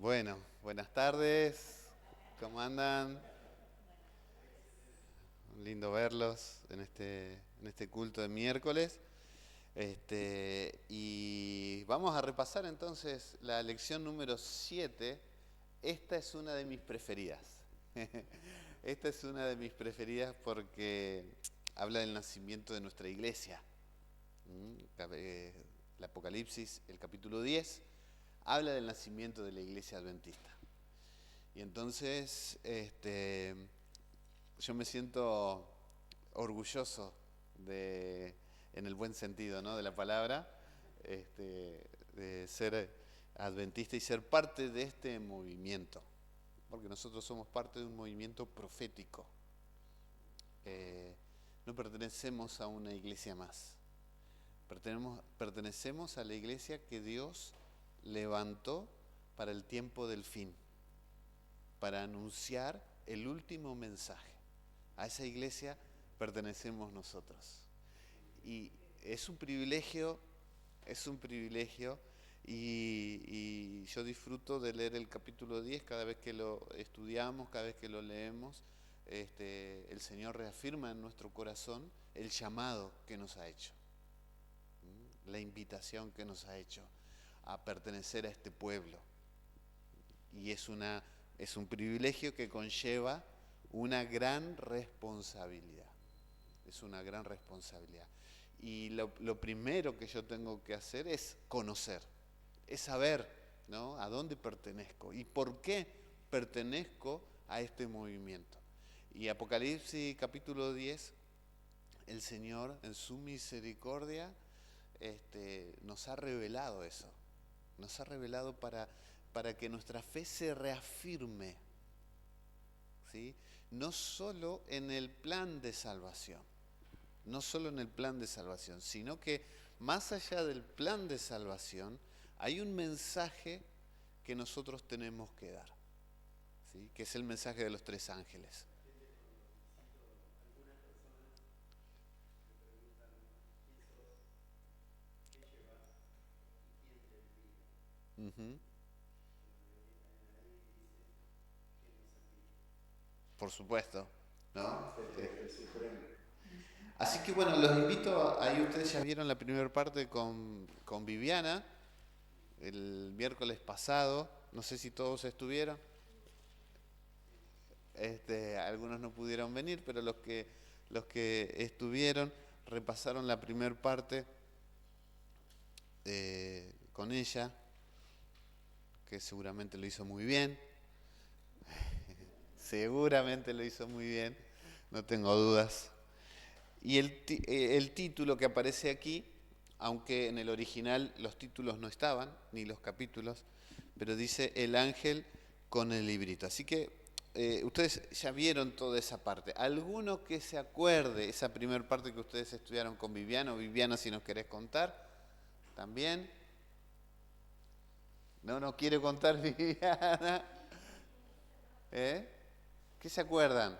Bueno, buenas tardes, ¿cómo andan? Lindo verlos en este culto de miércoles. Y vamos a repasar entonces la lección número 7. Esta es una de mis preferidas. Esta es una de mis preferidas porque habla del nacimiento de nuestra iglesia. El Apocalipsis, el capítulo 10, habla del nacimiento de la iglesia adventista. Y entonces, yo me siento orgulloso en el buen sentido, ¿no?, de la palabra, de ser adventista y ser parte de este movimiento, porque nosotros somos parte de un movimiento profético. No pertenecemos a una iglesia más, pertenecemos a la iglesia que Dios levantó para el tiempo del fin, para anunciar el último mensaje. A esa iglesia pertenecemos nosotros. Y es un privilegio, y yo disfruto de leer el capítulo 10 cada vez que lo estudiamos, cada vez que lo leemos. El Señor reafirma en nuestro corazón el llamado que nos ha hecho, la invitación que nos ha hecho a pertenecer a este pueblo. Y es un privilegio que conlleva una gran responsabilidad. Es una gran responsabilidad. Y lo primero que yo tengo que hacer es conocer, es saber, ¿no?, a dónde pertenezco y por qué pertenezco a este movimiento. Y Apocalipsis capítulo 10, el Señor en su misericordia nos ha revelado eso. Nos ha revelado para que nuestra fe se reafirme, ¿sí?, no solo en el plan de salvación, sino que más allá del plan de salvación hay un mensaje que nosotros tenemos que dar, ¿sí?, que es el mensaje de los 3 ángeles. Uh-huh. Por supuesto, ¿no? Así que bueno, los invito, ahí ustedes ya vieron la primera parte con Viviana, el miércoles pasado, no sé si todos estuvieron, algunos no pudieron venir, pero los que estuvieron repasaron la primera parte con ella, que seguramente lo hizo muy bien, no tengo dudas. Y el título que aparece aquí, aunque en el original los títulos no estaban, ni los capítulos, pero dice el ángel con el librito. Así que ustedes ya vieron toda esa parte. ¿Alguno que se acuerde esa primera parte que ustedes estudiaron con Viviana? O Viviana, si nos querés contar, también. No quiere contar Viviana. ¿Qué se acuerdan?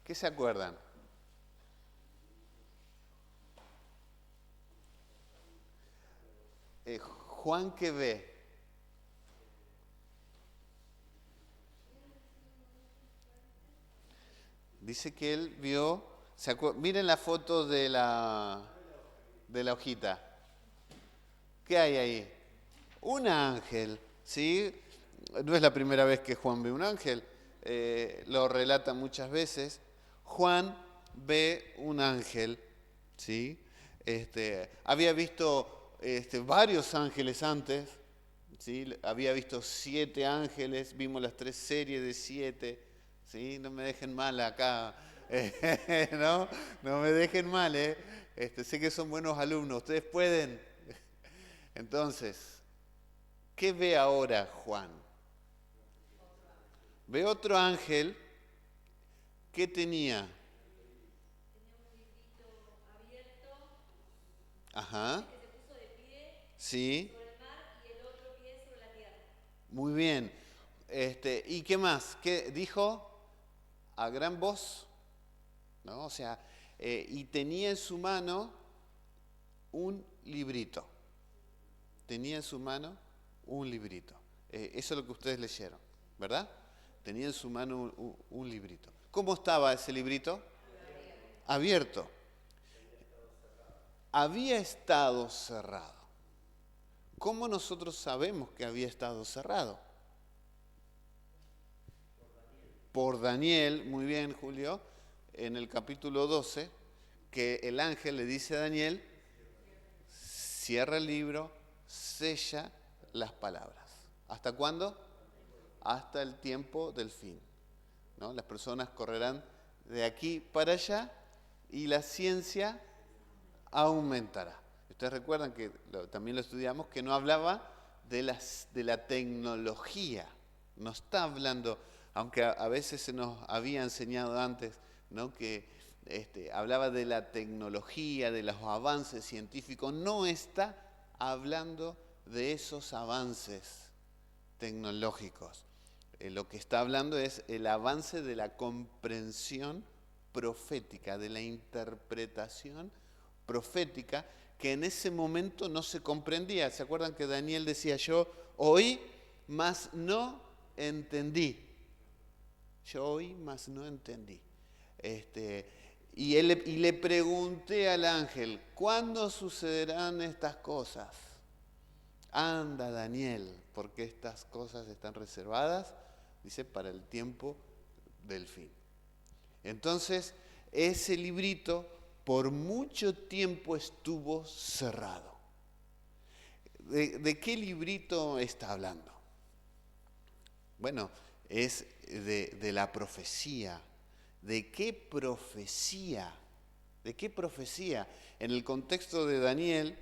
¿Qué se acuerdan? Juan, ¿qué ve? Dice que él vio, miren la foto de la hojita. ¿Qué hay ahí? Un ángel, ¿sí? No es la primera vez que Juan ve un ángel, lo relata muchas veces. Juan ve un ángel, ¿sí? Había visto varios ángeles antes, ¿sí? Había visto 7 ángeles, vimos las 3 series de 7, ¿sí? No me dejen mal acá, ¿no? No me dejen mal, ¿eh? Sé que son buenos alumnos, ustedes pueden. Entonces, ¿qué ve ahora Juan? Ve otro ángel que tenía. Ajá. Sí. Muy bien. ¿Y qué más? ¿Qué dijo? A gran voz, ¿no? O sea, y tenía en su mano un librito. Tenía en su mano un librito. Eso es lo que ustedes leyeron, ¿verdad? Tenía en su mano un librito. ¿Cómo estaba ese librito? Abierto. Había estado cerrado. ¿Cómo nosotros sabemos que había estado cerrado? Por Daniel, muy bien, Julio, en el capítulo 12, que el ángel le dice a Daniel, cierra el libro, sella las palabras. ¿Hasta cuándo? Hasta el tiempo del fin, ¿no? Las personas correrán de aquí para allá y la ciencia aumentará. Ustedes recuerdan que también lo estudiamos, que no hablaba de la tecnología, no está hablando, aunque a veces se nos había enseñado antes, ¿no?, que hablaba de la tecnología, de los avances científicos, no está hablando de esos avances tecnológicos. Lo que está hablando es el avance de la comprensión profética, de la interpretación profética, que en ese momento no se comprendía. ¿Se acuerdan que Daniel decía, yo oí, mas no entendí? Yo oí, mas no entendí. Y le pregunté al ángel, ¿cuándo sucederán estas cosas? Anda, Daniel, porque estas cosas están reservadas, dice, para el tiempo del fin. Entonces, ese librito por mucho tiempo estuvo cerrado. ¿De qué librito está hablando? Bueno, es de la profecía. ¿De qué profecía? ¿De qué profecía? En el contexto de Daniel,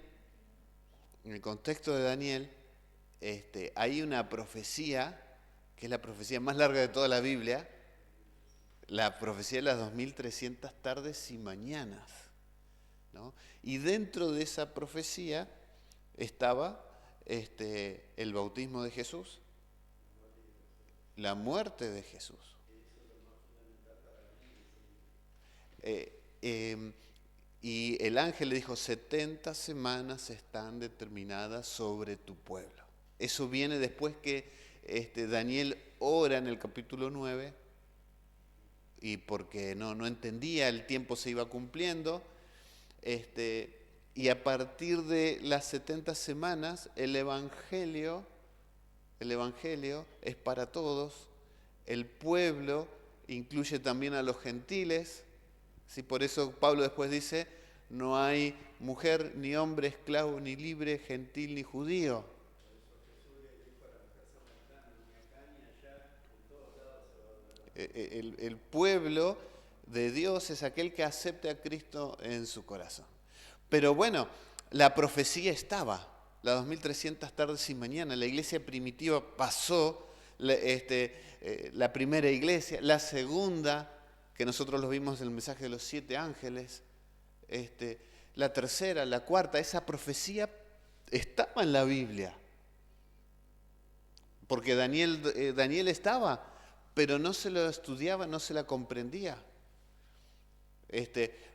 hay una profecía, que es la profecía más larga de toda la Biblia, la profecía de las 2300 tardes y mañanas, ¿no? Y dentro de esa profecía estaba el bautismo de Jesús, la muerte de Jesús. Y el ángel le dijo, 70 semanas están determinadas sobre tu pueblo. Eso viene después que Daniel ora en el capítulo 9, y porque no entendía, el tiempo se iba cumpliendo, y a partir de las 70 semanas el evangelio es para todos, el pueblo incluye también a los gentiles, ¿sí? Por eso Pablo después dice, no hay mujer, ni hombre, esclavo, ni libre, gentil, ni judío. El pueblo de Dios es aquel que acepta a Cristo en su corazón. Pero bueno, la profecía estaba, las 2300 tardes y mañanas. La iglesia primitiva pasó, la primera iglesia, la segunda, que nosotros lo vimos en el mensaje de los 7 ángeles, la tercera, la cuarta, esa profecía estaba en la Biblia. Porque Daniel estaba, pero no se lo estudiaba, no se la comprendía.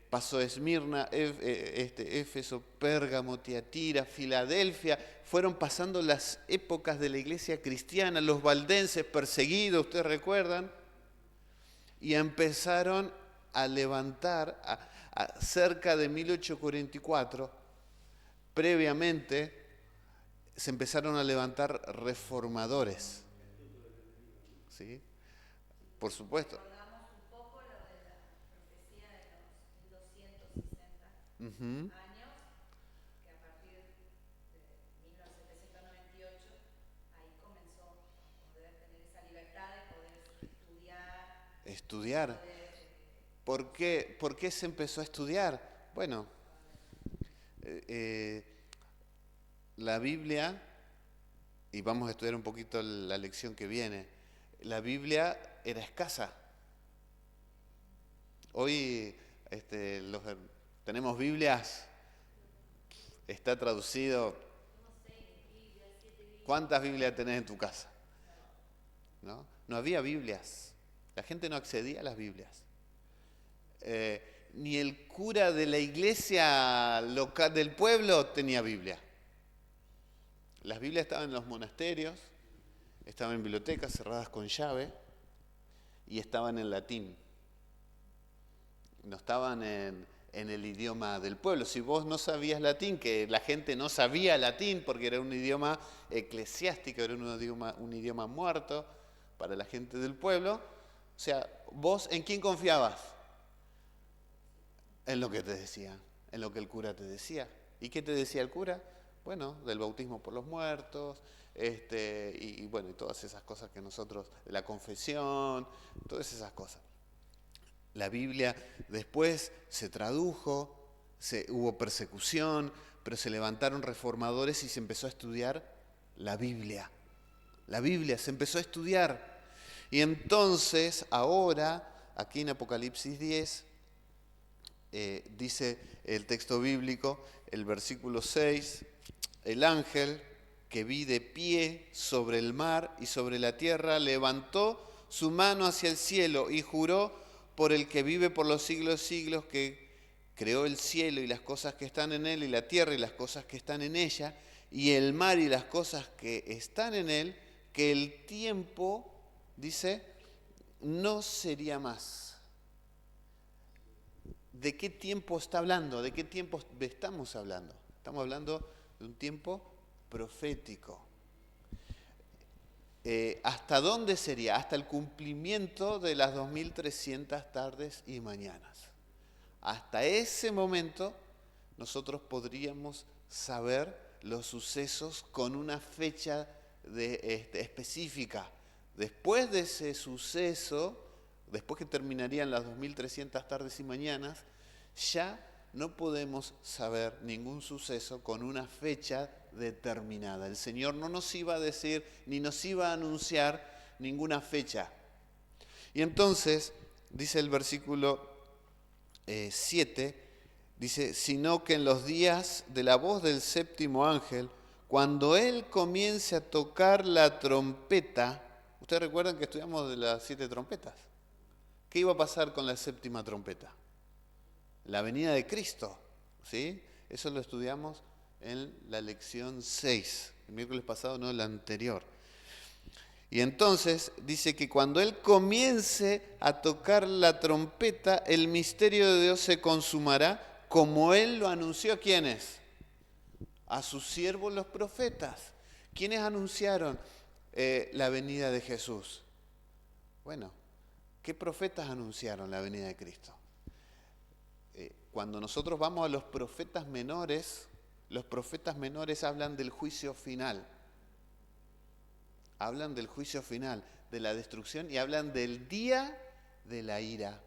Pasó Esmirna, Éfeso, Pérgamo, Tiatira, Filadelfia. Fueron pasando las épocas de la iglesia cristiana, los valdenses perseguidos, ustedes recuerdan, y empezaron a levantar, cerca de 1844, previamente, se empezaron a levantar reformadores. ¿Sí? Por supuesto. Recordamos un poco lo de la profecía de los 1260 Uh-huh. años, que a partir de 1798 ahí comenzó a poder tener esa libertad de poder Estudiar. poder, ¿Por qué se empezó a estudiar? Bueno, la Biblia, y vamos a estudiar un poquito la lección que viene, la Biblia era escasa. Hoy tenemos Biblias, está traducido. ¿Cuántas Biblias tenés en tu casa? ¿No? No había Biblias. La gente no accedía a las Biblias. ni el cura de la iglesia local del pueblo tenía Biblia. Las Biblias estaban en los monasterios, estaban en bibliotecas cerradas con llave y estaban en latín. No estaban en el idioma del pueblo. Si vos no sabías latín, que la gente no sabía latín porque era un idioma eclesiástico, era un idioma muerto para la gente del pueblo, o sea, vos ¿en quién confiabas? En lo que te decía, en lo que el cura te decía. ¿Y qué te decía el cura? Bueno, del bautismo por los muertos, y bueno, y todas esas cosas que nosotros, la confesión, todas esas cosas. La Biblia después se tradujo, hubo persecución, pero se levantaron reformadores y se empezó a estudiar la Biblia. La Biblia se empezó a estudiar. Y entonces, ahora, aquí en Apocalipsis 10, dice el texto bíblico, el versículo 6, el ángel que vi de pie sobre el mar y sobre la tierra levantó su mano hacia el cielo y juró por el que vive por los siglos siglos, que creó el cielo y las cosas que están en él, y la tierra y las cosas que están en ella, y el mar y las cosas que están en él, que el tiempo, dice, no sería más. ¿De qué tiempo está hablando? ¿De qué tiempo estamos hablando? Estamos hablando de un tiempo profético. ¿Hasta dónde sería? Hasta el cumplimiento de las 2300 tardes y mañanas. Hasta ese momento nosotros podríamos saber los sucesos con una fecha específica. Después de ese suceso, después que terminarían las 2300 tardes y mañanas, ya no podemos saber ningún suceso con una fecha determinada. El Señor no nos iba a decir ni nos iba a anunciar ninguna fecha. Y entonces, dice el versículo 7, dice, sino que en los días de la voz del séptimo ángel, cuando él comience a tocar la trompeta, ¿ustedes recuerdan que estudiamos de las 7 trompetas? ¿Qué iba a pasar con la séptima trompeta? La venida de Cristo, ¿sí? Eso lo estudiamos en la lección 6, el miércoles pasado, no el anterior. Y entonces dice que cuando él comience a tocar la trompeta, el misterio de Dios se consumará como él lo anunció. ¿A quiénes? A sus siervos los profetas. ¿Quiénes anunciaron la venida de Jesús? Bueno, ¿qué profetas anunciaron la venida de Cristo? Cuando nosotros vamos a los profetas menores hablan del juicio final. Hablan del juicio final, de la destrucción, y hablan del día de la ira.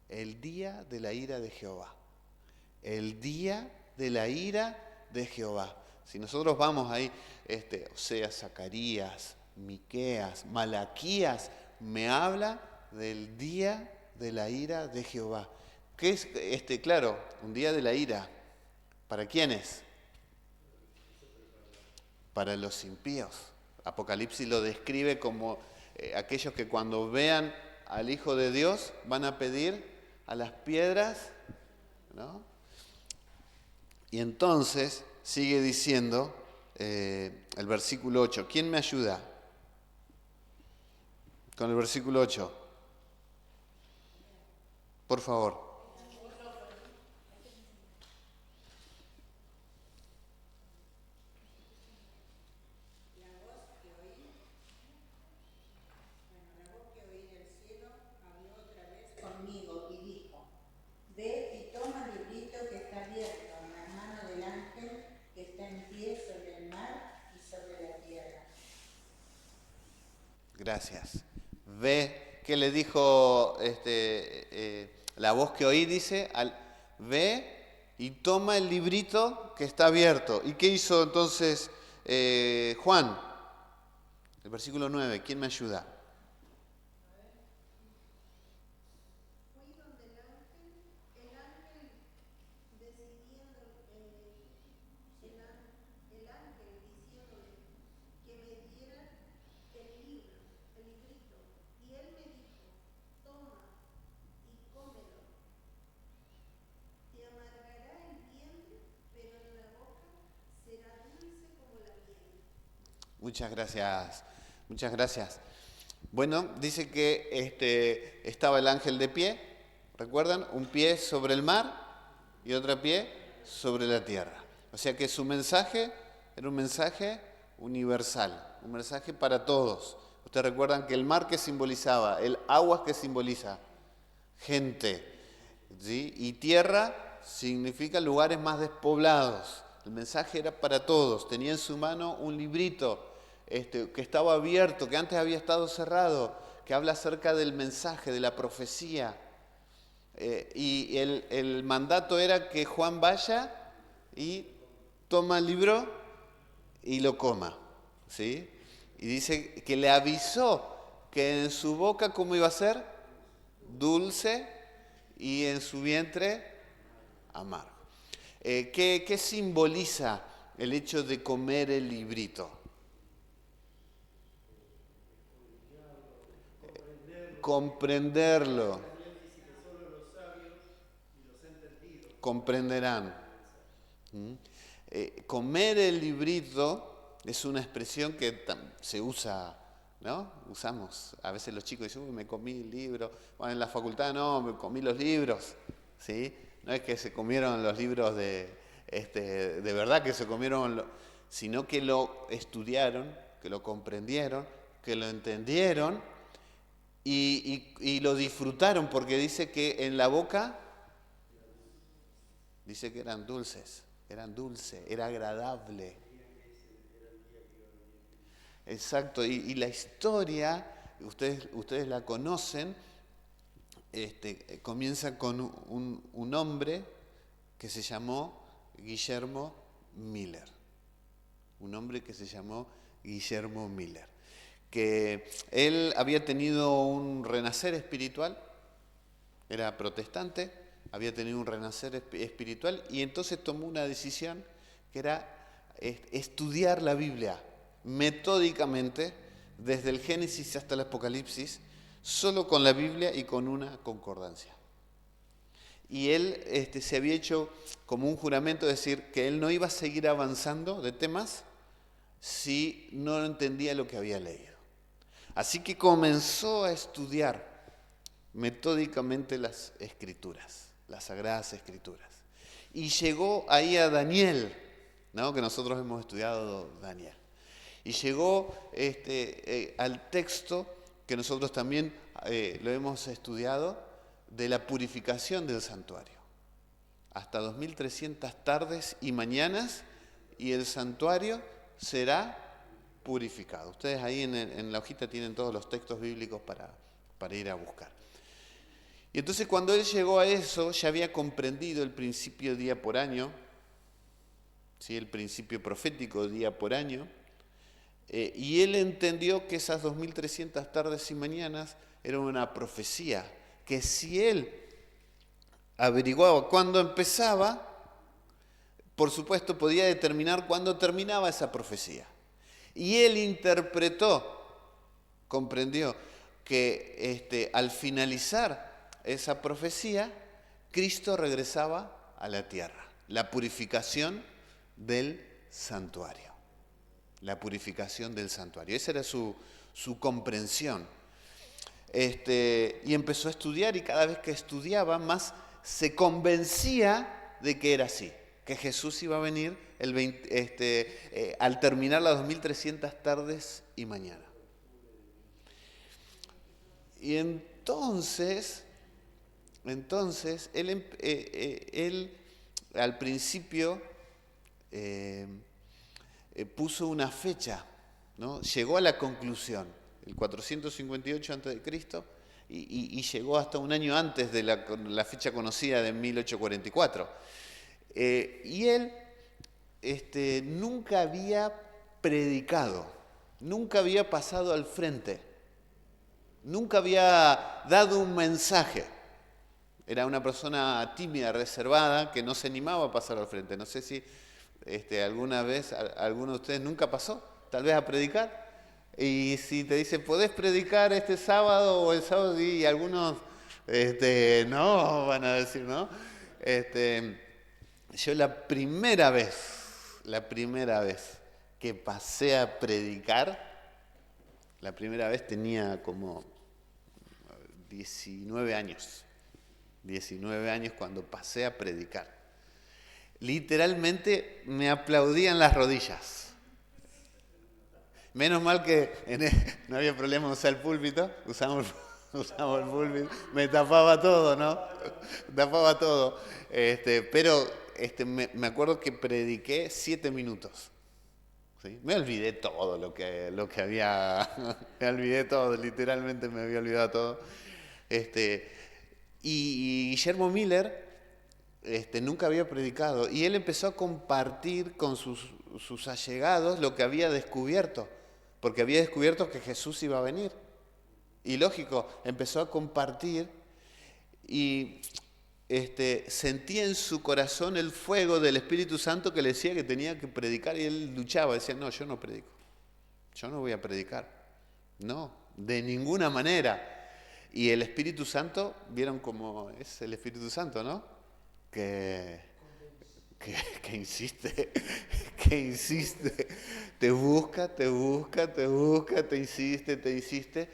El día de la ira de Jehová. El día de la ira de Jehová. Si nosotros vamos ahí, Oseas, Zacarías, Miqueas, Malaquías, me habla del día de la ira de Jehová. ¿Qué es? Claro, un día de la ira. ¿Para quiénes? Para los impíos. Apocalipsis lo describe como aquellos que cuando vean al Hijo de Dios van a pedir a las piedras, ¿no? Y entonces sigue diciendo el versículo 8. ¿Quién me ayuda con el versículo 8? Por favor. Gracias. Ve, ¿qué le dijo la voz que oí? Dice, ve y toma el librito que está abierto. ¿Y qué hizo entonces Juan? El versículo 9, ¿quién me ayuda? Fui donde el ángel decidiendo, el ángel diciéndole que me diera el librito, y él me dijo, toma y cómelo, Muchas gracias. Muchas gracias. Bueno, dice que estaba el ángel de pie, ¿recuerdan? Un pie sobre el mar y otro pie sobre la tierra. O sea que su mensaje era un mensaje universal, un mensaje para todos. Ustedes recuerdan que el mar que simbolizaba, el agua que simboliza gente, ¿sí? Y tierra significa lugares más despoblados. El mensaje era para todos. Tenía en su mano un librito que estaba abierto, que antes había estado cerrado, que habla acerca del mensaje, de la profecía. Y el mandato era que Juan vaya y toma el libro y lo coma, ¿sí? Y dice que le avisó que en su boca, ¿cómo iba a ser? Dulce, y en su vientre, amargo. ¿Qué simboliza el hecho de comer el librito? Comprenderlo. Comprenderán. Comer el librito es una expresión que se usa, ¿no? Usamos. A veces los chicos dicen, uy, me comí el libro. Bueno, en la facultad no, me comí los libros. ¿Sí? No es que se comieron los libros de verdad que se comieron, sino que lo estudiaron, que lo comprendieron, que lo entendieron y lo disfrutaron, porque dice que en la boca, dice que eran dulces, era agradable. Exacto, y la historia, ustedes la conocen, comienza con un hombre que se llamó Guillermo Miller. Un hombre que se llamó Guillermo Miller. Que él había tenido un renacer espiritual, era protestante, había tenido un renacer espiritual y entonces tomó una decisión que era estudiar la Biblia metódicamente desde el Génesis hasta el Apocalipsis, solo con la Biblia y con una concordancia. Y él se había hecho como un juramento, decir que él no iba a seguir avanzando de temas si no entendía lo que había leído. Así que comenzó a estudiar metódicamente las Escrituras, las Sagradas Escrituras. Y llegó ahí a Daniel, ¿no? Que nosotros hemos estudiado Daniel. Y llegó al texto que nosotros también lo hemos estudiado, de la purificación del santuario. Hasta 2300 tardes y mañanas y el santuario será purificado. Ustedes ahí en la hojita tienen todos los textos bíblicos para ir a buscar. Y entonces cuando él llegó a eso, ya había comprendido el principio día por año, ¿sí? El principio profético día por año, y él entendió que esas 2300 tardes y mañanas eran una profecía, que si él averiguaba cuándo empezaba, por supuesto podía determinar cuándo terminaba esa profecía. Y él interpretó, comprendió, que al finalizar esa profecía, Cristo regresaba a la tierra. La purificación del santuario. La purificación del santuario. Esa era su comprensión. Y empezó a estudiar, y cada vez que estudiaba más se convencía de que era así, que Jesús iba a venir al terminar las 2300 tardes y mañana. Y entonces él al principio puso una fecha, ¿no? Llegó a la conclusión. El 458 a.C. y llegó hasta un año antes de la fecha conocida de 1844. Y él nunca había predicado, nunca había pasado al frente, nunca había dado un mensaje. Era una persona tímida, reservada, que no se animaba a pasar al frente. No sé si alguna vez alguno de ustedes nunca pasó, tal vez a predicar. Y si te dice, ¿podés predicar este sábado o el sábado? Y algunos no, van a decir, ¿no? Yo la primera vez que pasé a predicar, la primera vez tenía como 19 años. 19 años cuando pasé a predicar. Literalmente me aplaudían las rodillas. Menos mal que no había problema en usar el púlpito, usamos el púlpito, me tapaba todo, ¿no? Tapaba todo. Pero me acuerdo que prediqué 7 minutos. ¿Sí? Me olvidé todo lo que había, me olvidé todo, literalmente me había olvidado todo. Y Guillermo Miller nunca había predicado y él empezó a compartir con sus allegados lo que había descubierto, porque había descubierto que Jesús iba a venir. Y lógico, empezó a compartir y sentía en su corazón el fuego del Espíritu Santo que le decía que tenía que predicar y él luchaba, decía, no, yo no predico, yo no voy a predicar, no, de ninguna manera. Y el Espíritu Santo, ¿vieron cómo es el Espíritu Santo, no? Que insiste, que insiste, te busca, te insiste.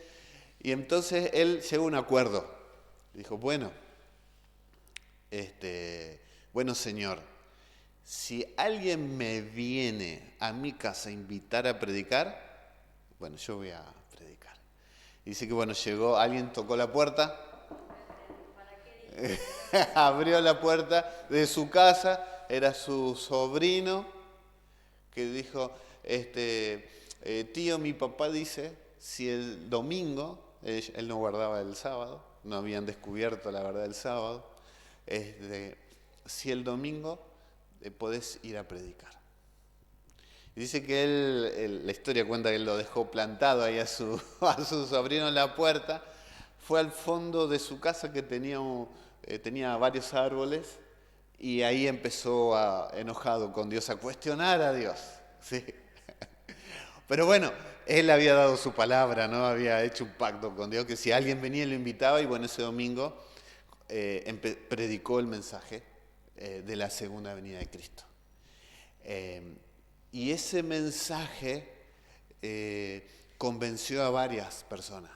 Y entonces él llegó a un acuerdo, dijo, bueno, Señor, si alguien me viene a mi casa a invitar a predicar, bueno, yo voy a predicar. Y dice que bueno, llegó, alguien tocó la puerta, abrió la puerta de su casa, era su sobrino, que dijo, tío, mi papá dice, si el domingo, él no guardaba el sábado, no habían descubierto la verdad del sábado, si el domingo podés ir a predicar. Y dice que él, la historia cuenta que él lo dejó plantado ahí a su sobrino en la puerta, fue al fondo de su casa que tenía varios árboles y ahí empezó enojado con Dios, a cuestionar a Dios. ¿Sí? Pero bueno, él había dado su palabra, ¿no? Había hecho un pacto con Dios que si alguien venía y lo invitaba, y bueno, ese domingo predicó el mensaje de la segunda venida de Cristo. Y ese mensaje convenció a varias personas.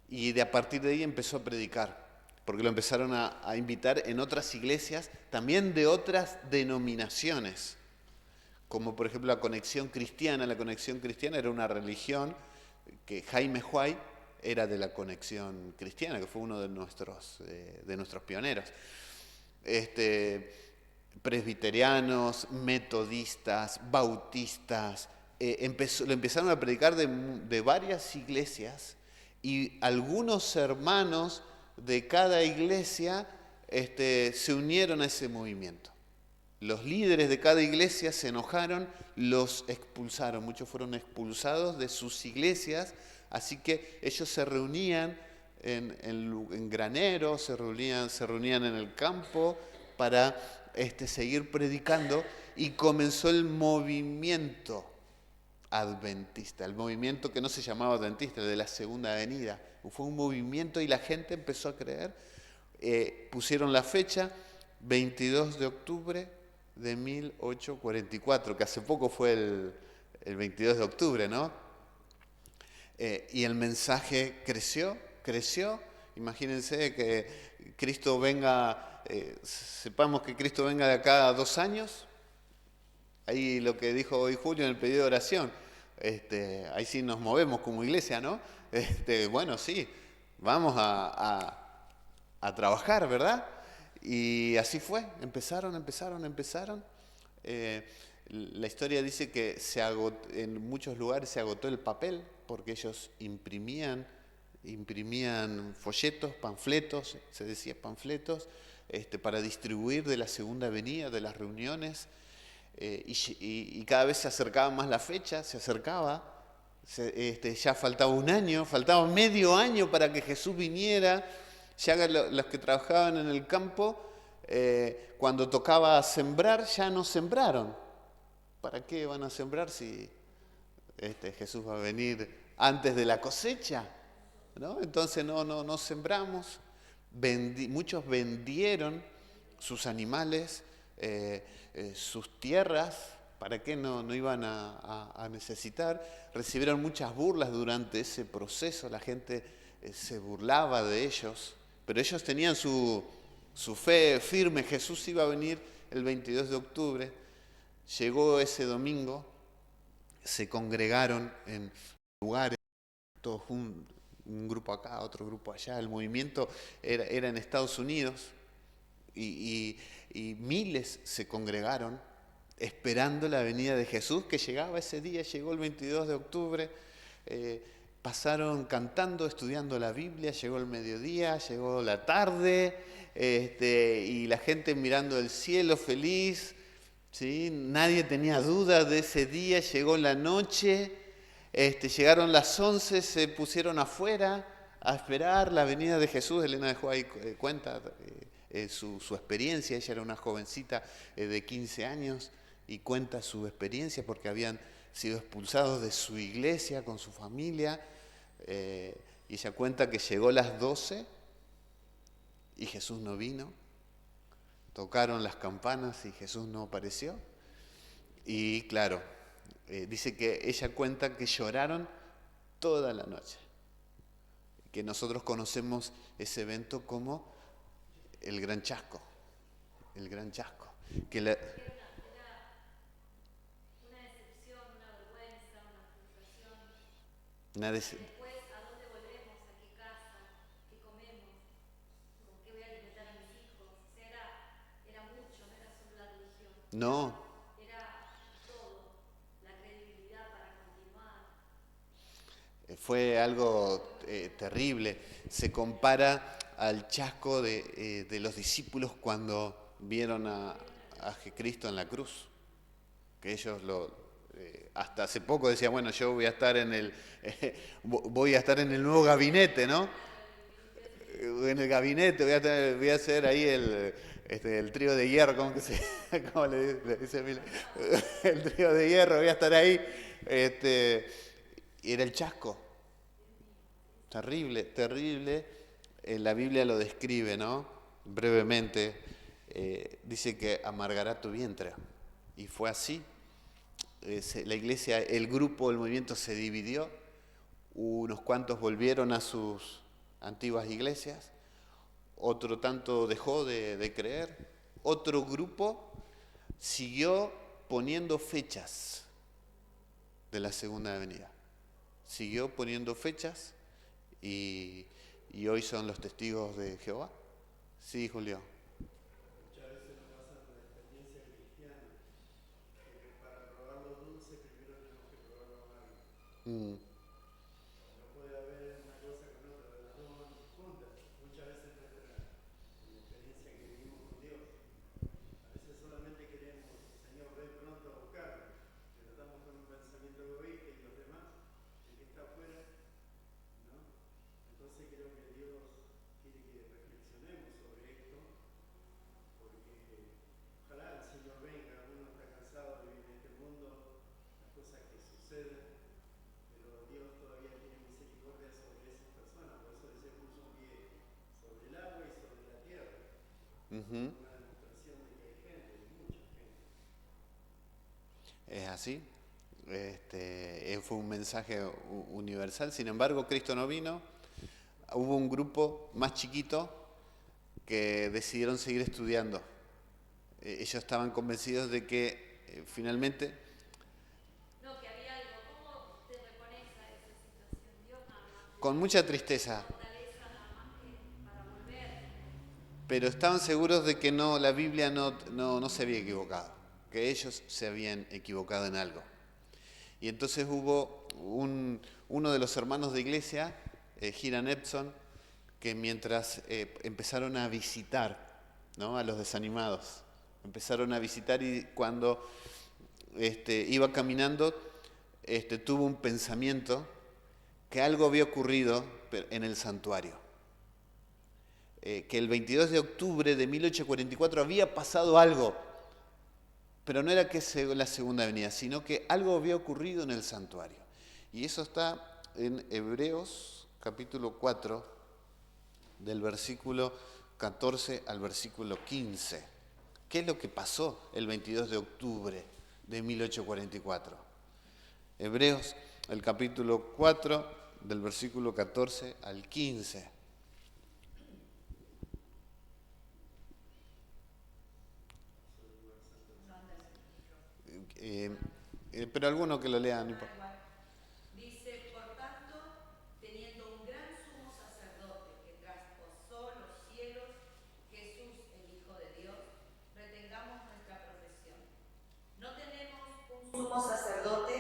Y a partir de ahí empezó a predicar, porque lo empezaron a invitar en otras iglesias, también de otras denominaciones, como por ejemplo la Conexión Cristiana. La Conexión Cristiana era una religión que Jaime Huay era de la Conexión Cristiana, que fue uno de nuestros pioneros. Presbiterianos, metodistas, bautistas, lo empezaron a predicar de varias iglesias, y algunos hermanos de cada iglesia se unieron a ese movimiento. Los líderes de cada iglesia se enojaron, los expulsaron, muchos fueron expulsados de sus iglesias, así que ellos se reunían en graneros, se reunían en el campo para seguir predicando, y comenzó el movimiento adventista, el movimiento que no se llamaba adventista, el de la segunda venida. Fue un movimiento y la gente empezó a creer. Pusieron la fecha, 22 de octubre de 1844, que hace poco fue el 22 de octubre, ¿no? Y el mensaje creció. Imagínense que Cristo venga, sepamos que Cristo venga de acá a 2 años. Ahí lo que dijo hoy Julio en el pedido de oración, ahí sí nos movemos como iglesia, ¿no? Bueno, sí, vamos a trabajar, ¿verdad? Y así fue, empezaron. La historia dice que en muchos lugares se agotó el papel, porque ellos imprimían folletos, panfletos, se decía panfletos, para distribuir de la segunda venida, de las reuniones. Y cada vez se acercaba más la fecha, ya faltaba un año, faltaba medio año para que Jesús viniera. Ya los que trabajaban en el campo, cuando tocaba sembrar, ya no sembraron. ¿Para qué van a sembrar si Jesús va a venir antes de la cosecha? ¿No? Entonces no sembramos. Muchos vendieron sus animales, sus tierras ¿para qué no iban a necesitar? Recibieron muchas burlas durante ese proceso, la gente se burlaba de ellos, pero ellos tenían su fe firme. Jesús iba a venir el 22 de octubre, llegó ese domingo, se congregaron en lugares, todos un grupo acá, otro grupo allá. El movimiento era en Estados Unidos y miles se congregaron esperando la venida de Jesús, que llegaba ese día. Llegó el 22 de octubre, pasaron cantando, estudiando la Biblia, llegó el mediodía, llegó la tarde, y la gente mirando el cielo feliz, ¿sí? Nadie tenía duda de ese día. Llegó la noche, llegaron las 11, se pusieron afuera a esperar la venida de Jesús. Elena de Juárez cuenta su experiencia. Ella era una jovencita de 15 años y cuenta su experiencia porque habían sido expulsados de su iglesia con su familia. Y ella cuenta que llegó las 12 y Jesús no vino. Tocaron las campanas y Jesús no apareció. Y claro, dice que ella cuenta que lloraron toda la noche. Que nosotros conocemos ese evento como el Gran Chasco. El Gran Chasco. Que Era una decepción, una vergüenza, una frustración. Después, ¿a dónde volvemos? ¿A qué casa? ¿Qué comemos? ¿Con qué voy a alimentar a mis hijos? O sea, era mucho, no era solo la religión. No. Era todo, la credibilidad para continuar. Fue algo terrible. Se compara al chasco de los discípulos cuando vieron a Cristo en la cruz. Que ellos hasta hace poco decían, bueno, yo voy a estar en el nuevo gabinete, ¿no? En el gabinete voy a hacer ahí el trío de hierro, ¿cómo le dice Emilio? El trío de hierro, voy a estar ahí. Y era el chasco. Terrible, terrible. La Biblia lo describe, ¿no? Brevemente. Dice que amargará tu vientre. Y fue así. La iglesia, el grupo, el movimiento se dividió. Unos cuantos volvieron a sus antiguas iglesias. Otro tanto dejó de creer. Otro grupo siguió poniendo fechas de la segunda venida. Siguió poniendo fechas y hoy son los testigos de Jehová. Sí, Julio. Muchas veces nos pasa con la experiencia cristiana, que para probar lo dulce primero tenemos que probar lo amargo. No puede haber una cosa con otra, las dos van juntas. Muchas veces nuestra experiencia que vivimos con Dios, a veces solamente queremos, Señor, ven pronto a buscarme, pero estamos con un pensamiento egoísta y los demás, el que está afuera, ¿no? Entonces creo que Dios quiere que reflexionemos sobre esto, porque ojalá el Señor venga. Uno está cansado de vivir en este mundo, las cosas que suceden, pero Dios todavía tiene misericordia sobre esas personas. Por eso dice, puso un pie sobre el agua y sobre la tierra. Una demostración de que hay gente, hay mucha gente. Es así. Fue un mensaje universal. Sin embargo, Cristo no vino. Hubo un grupo más chiquito que decidieron seguir estudiando. Ellos estaban convencidos de que finalmente... No, que había algo. ¿Cómo te repones a esa situación? Dios nada más. Con mucha tristeza. Fortaleza nada más que para volver. Pero estaban seguros de que no, la Biblia no se había equivocado, que ellos se habían equivocado en algo. Y entonces hubo uno de los hermanos de iglesia, Hiram Edson, que mientras empezaron a visitar, ¿no?, a los desanimados, empezaron a visitar, y cuando iba caminando tuvo un pensamiento que algo había ocurrido en el santuario. Que el 22 de octubre de 1844 había pasado algo, pero no era que la segunda venida, sino que algo había ocurrido en el santuario. Y eso está en Hebreos capítulo 4, del versículo 14 al versículo 15. ¿Qué es lo que pasó el 22 de octubre de 1844. Hebreos, el capítulo 4, del versículo 14 al 15. Pero alguno que lo lea, no importa. Dice, por tanto, teniendo un gran sumo sacerdote que traspasó los cielos, Jesús, el Hijo de Dios, retengamos nuestra profesión. No tenemos un sumo sacerdote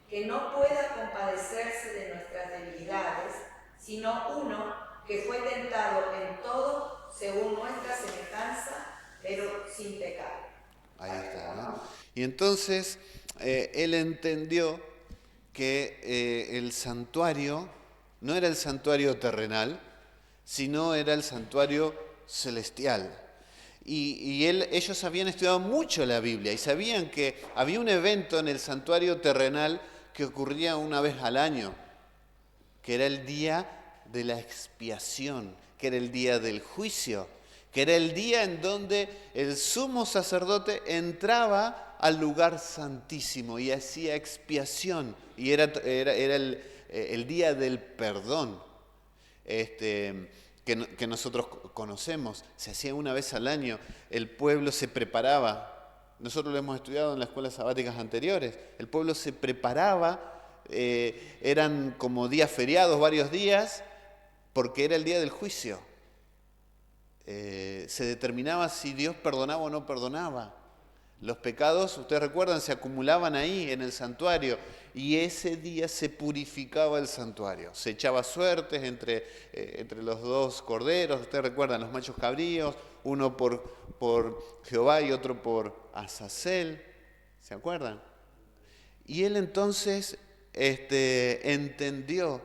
que no pueda compadecerse de nuestras debilidades, sino uno que fue tentado en todo según nuestra semejanza, pero sin pecado. Ahí está, ¿no? Y entonces él entendió que el santuario no era el santuario terrenal, sino era el santuario celestial. Y ellos habían estudiado mucho la Biblia y sabían que había un evento en el santuario terrenal que ocurría una vez al año, que era el día de la expiación, que era el día del juicio, que era el día en donde el sumo sacerdote entraba al lugar santísimo y hacía expiación, y era el día del perdón, que nosotros conocemos. Se hacía una vez al año, el pueblo se preparaba, nosotros lo hemos estudiado en las escuelas sabáticas anteriores, el pueblo se preparaba, eran como días feriados, varios días, porque era el día del juicio. Se determinaba si Dios perdonaba o no perdonaba. Los pecados, ustedes recuerdan, se acumulaban ahí en el santuario y ese día se purificaba el santuario. Se echaba suertes entre los dos corderos, ustedes recuerdan, los machos cabríos, uno por Jehová y otro por Azazel, ¿se acuerdan? Y él entonces entendió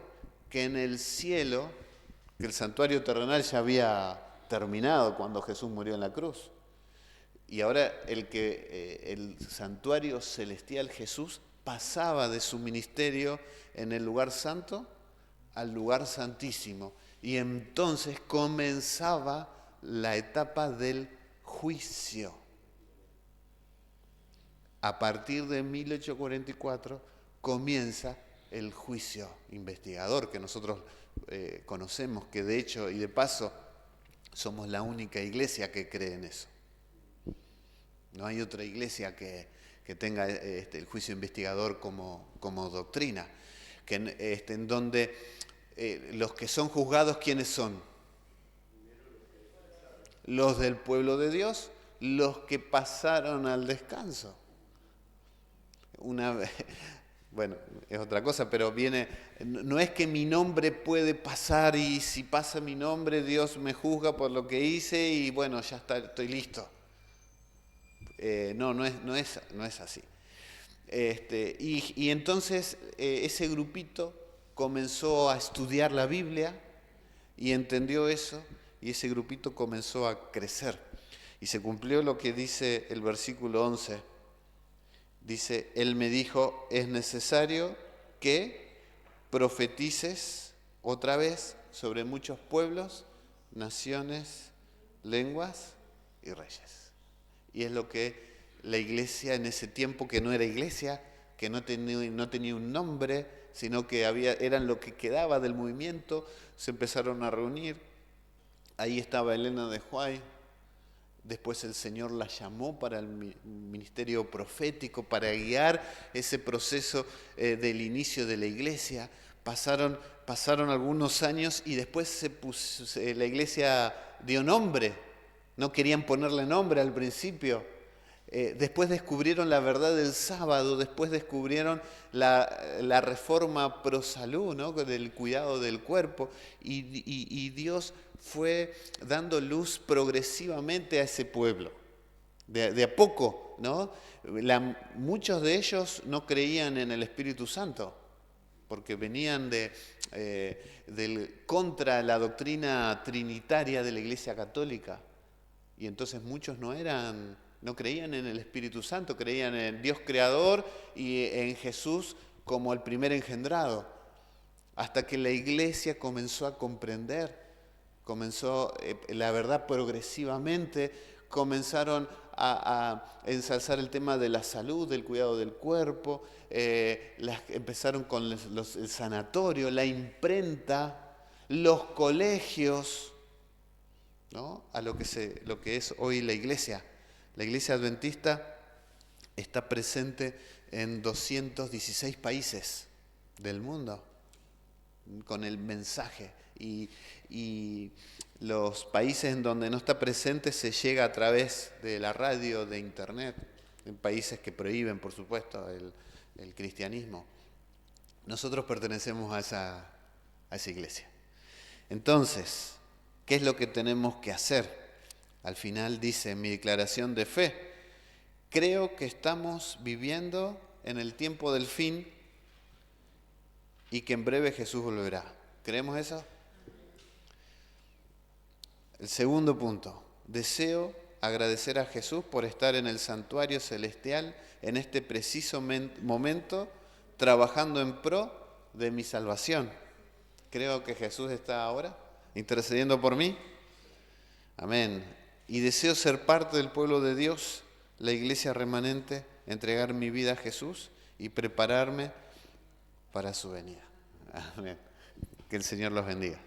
que en el cielo, que el santuario terrenal ya había terminado cuando Jesús murió en la cruz. Y ahora el santuario celestial, Jesús, pasaba de su ministerio en el lugar santo al lugar santísimo. Y entonces comenzaba la etapa del juicio. A partir de 1844 comienza el juicio investigador que nosotros conocemos, que de hecho y de paso somos la única iglesia que cree en eso. No hay otra iglesia que tenga el juicio investigador como doctrina, en donde los que son juzgados, ¿quiénes son? Los del pueblo de Dios, los que pasaron al descanso. Bueno, es otra cosa, pero no es que mi nombre puede pasar y si pasa mi nombre Dios me juzga por lo que hice y bueno, ya está, estoy listo. No es así. Y entonces ese grupito comenzó a estudiar la Biblia y entendió eso y ese grupito comenzó a crecer. Y se cumplió lo que dice el versículo 11. Dice, él me dijo, es necesario que profetices otra vez sobre muchos pueblos, naciones, lenguas y reyes. Y es lo que la iglesia en ese tiempo, que no era iglesia, que no tenía un nombre, sino que eran lo que quedaba del movimiento, se empezaron a reunir. Ahí estaba Elena de White. Después el Señor la llamó para el ministerio profético, para guiar ese proceso del inicio de la iglesia. Pasaron algunos años y después la iglesia dio nombre. No querían ponerle nombre al principio. Después descubrieron la verdad del sábado, después descubrieron la reforma pro salud, ¿no? Del cuidado del cuerpo, y Dios fue dando luz progresivamente a ese pueblo, de a poco, ¿no? Muchos de ellos no creían en el Espíritu Santo, porque venían contra la doctrina trinitaria de la Iglesia Católica, y entonces muchos no creían en el Espíritu Santo, creían en Dios creador y en Jesús como el primer engendrado. Hasta que la iglesia comenzó a comprender, comenzó la verdad progresivamente, comenzaron a ensalzar el tema de la salud, del cuidado del cuerpo, empezaron con el sanatorio, la imprenta, los colegios, ¿no? A lo que es hoy la iglesia. La iglesia adventista está presente en 216 países del mundo con el mensaje. Y los países en donde no está presente se llega a través de la radio, de internet, en países que prohíben, por supuesto, el cristianismo. Nosotros pertenecemos a esa iglesia. Entonces, ¿qué es lo que tenemos que hacer? Al final dice en mi declaración de fe, creo que estamos viviendo en el tiempo del fin y que en breve Jesús volverá. ¿Creemos eso? El segundo punto, deseo agradecer a Jesús por estar en el santuario celestial en este preciso momento, trabajando en pro de mi salvación. Creo que Jesús está ahora intercediendo por mí. Amén. Y deseo ser parte del pueblo de Dios, la iglesia remanente, entregar mi vida a Jesús y prepararme para su venida. Amén. Que el Señor los bendiga.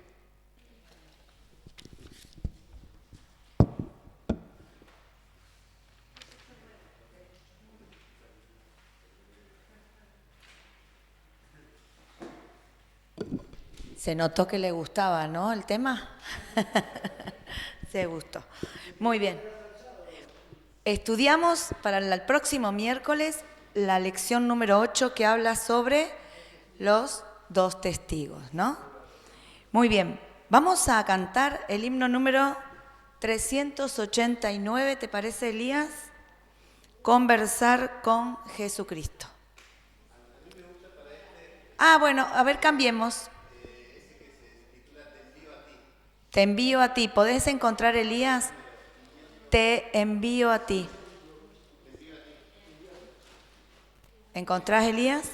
Se notó que le gustaba, ¿no? El tema. Se gustó. Muy bien. Estudiamos para el próximo miércoles la lección número 8 que habla sobre los 2 testigos, ¿no? Muy bien. Vamos a cantar el himno número 389, ¿te parece, Elías? Conversar con Jesucristo. Ah, bueno, a ver, cambiemos. Te envío a ti. ¿Podés encontrar, Elías? Te envío a ti. ¿Encontrás, Elías?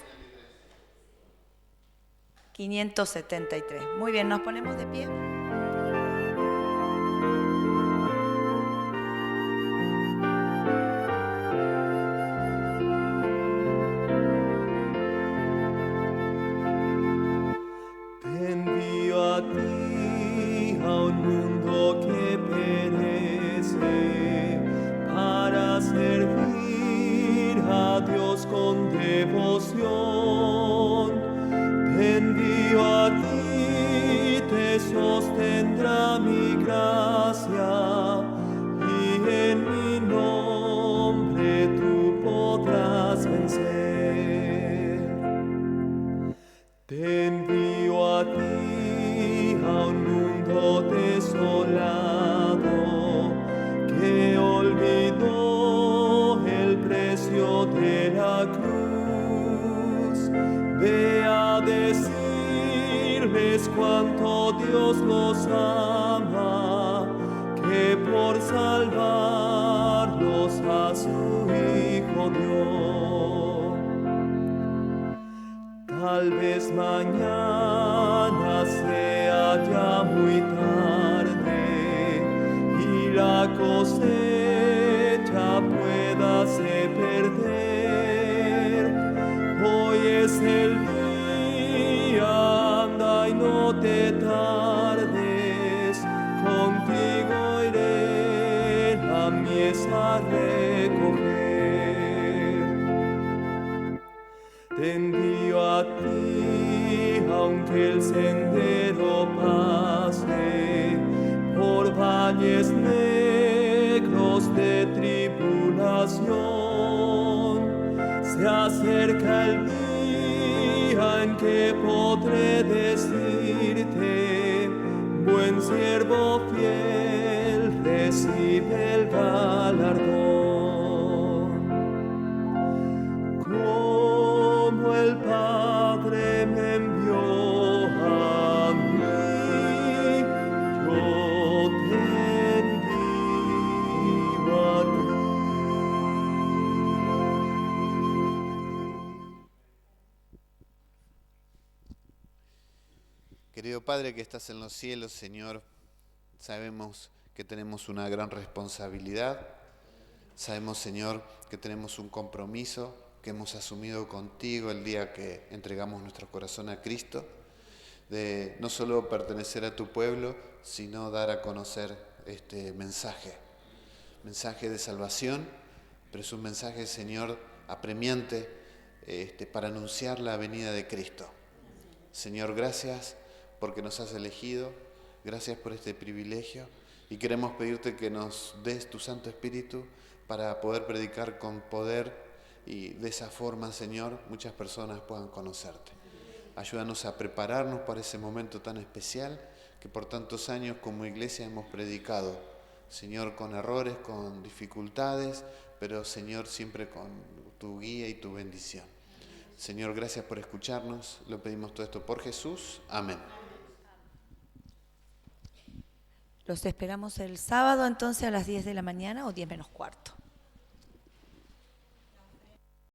573. Muy bien, nos ponemos de pie. Te envío a ti a un mundo que perece para servir a Dios con devoción. Te envío a ti, te sostendrá mi gracia y en mi nombre tú podrás vencer. Te envío a ti a un mundo desolado que olvidó el precio de la cruz. Ve a decirles cuánto Dios los ama, que por salvarlos a su Hijo dio. Tal vez mañana sea ya muy tarde y la cosecha puedase perder. Hoy es el día, anda y no te tardes, contigo iré la mies a recoger. Te envío a ti, aunque el sendero pase por valles negros de tribulación. Se acerca el día en que podré decirte, buen siervo fiel, recibe el galardón. Como el Padre me envió a mí, yo te envío a ti. Querido Padre que estás en los cielos, Señor, sabemos que tenemos una gran responsabilidad Sabemos, Señor, que tenemos un compromiso que hemos asumido contigo el día que entregamos nuestro corazón a Cristo, de no solo pertenecer a tu pueblo, sino dar a conocer este mensaje de salvación, pero es un mensaje, Señor, apremiante para anunciar la venida de Cristo. Señor, gracias porque nos has elegido, gracias por este privilegio y queremos pedirte que nos des tu Santo Espíritu para poder predicar con poder y de esa forma, Señor, muchas personas puedan conocerte. Ayúdanos a prepararnos para ese momento tan especial que por tantos años como iglesia hemos predicado. Señor, con errores, con dificultades, pero Señor, siempre con tu guía y tu bendición. Señor, gracias por escucharnos. Lo pedimos todo esto por Jesús. Amén. Los esperamos el sábado entonces a las 10 de la mañana o 10 menos cuarto.